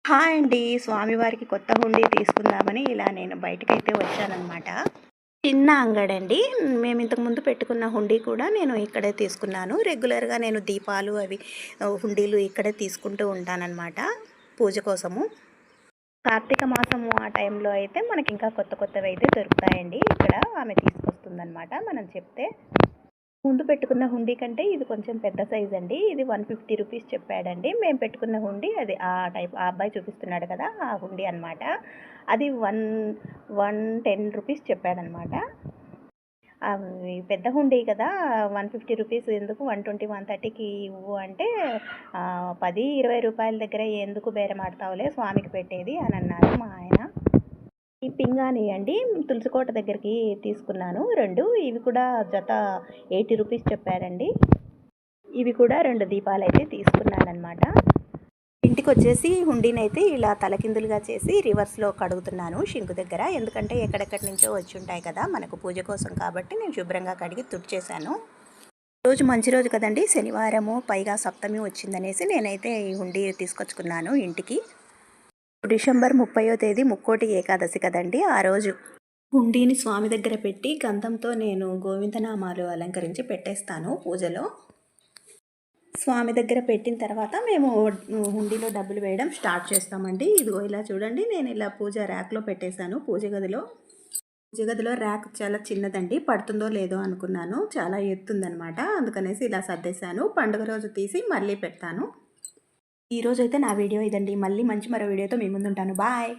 Hi అండి. స్వామివారికి కొత్త హుండీ తీసుకుందామని ఇలా నేను బయటకైతే వచ్చాననమాట. చిన్న అంగడండి. మేము ఇంతకుముందు పెట్టుకున్న హుండీ కూడా నేను ఇక్కడే తీసుకున్నాను. రెగ్యులర్‌గా నేను దీపాలు అవి హుండీలు ఇక్కడే తీసుకుంటూ ఉంటాననమాట పూజ కోసము. కార్తీక మాసము ఆ టైంలో అయితే మనకింకా కొత్త కొత్తవైతే దొరుకుతాయండి. ఇక్కడ ఆమె తీసుకొస్తుందనమాట మనం చెప్తే. ముందు పెట్టుకున్న హుండీ కంటే ఇది కొంచెం పెద్ద సైజ్ అండి. ఇది 150 రూపీస్ చెప్పాడండి. మేము పెట్టుకున్న హుండీ అది ఆ టైప్ ఆ అబ్బాయి చూపిస్తున్నాడు కదా! ఆ హుండీ అనమాట. అది 110 రూపీస్ చెప్పాడనమాట. అవి పెద్ద హుండీ కదా! 150 రూపీస్ ఎందుకు 120, 130కి ఇవ్వు అంటే 10, 20 రూపాయల దగ్గర ఎందుకు బేరమాడతావులే స్వామికి పెట్టేది అని అన్నారు మా ఆయన. ఈ పింగాణి అండి తులసికోట దగ్గరికి తీసుకున్నాను 2. ఇవి కూడా జత 80 రూపీస్ చెప్పారండి. ఇవి కూడా 2 దీపాలైతే తీసుకున్నానమాట. ఇంటికొచ్చేసి హుండీనైతే ఇలా తలకిందులుగా చేసి రివర్స్లో కడుగుతున్నాను షింకు దగ్గర. ఎందుకంటే ఎక్కడెక్కడి నుంచో వచ్చి ఉంటాయి కదా మనకు పూజ కోసం, కాబట్టి నేను శుభ్రంగా కడిగి తుడిచేశాను. రోజు మంచి రోజు కదండి, శనివారము, పైగా సప్తమి వచ్చిందనేసి నేనైతే ఈ హుండీ తీసుకొచ్చుకున్నాను ఇంటికి. డిసెంబర్ 30వ తేదీ ముక్కోటి ఏకాదశి కదండి. ఆ రోజు హుండీని స్వామి దగ్గర పెట్టి గంధంతో నేను గోవిందనామాలు అలంకరించి పెట్టేస్తాను పూజలో. స్వామి దగ్గర పెట్టిన తర్వాత మేము హుండీలో డబ్బులు వేయడం స్టార్ట్ చేస్తామండి. ఇదిగో ఇలా చూడండి, నేను ఇలా పూజ ర్యాక్లో పెట్టేశాను పూజ గదిలో. పూజ గదిలో ర్యాక్ చాలా చిన్నదండి, పడుతుందో లేదో అనుకున్నాను. చాలా ఎత్తుందనమాట, అందుకనేసి ఇలా సర్దేశాను. పండుగ రోజు తీసి మళ్ళీ పెడతాను. ఈరోజైతే నా వీడియో ఇదండి. మళ్ళీ మరో వీడియోతో మీ ముందుంటాను. బాయ్.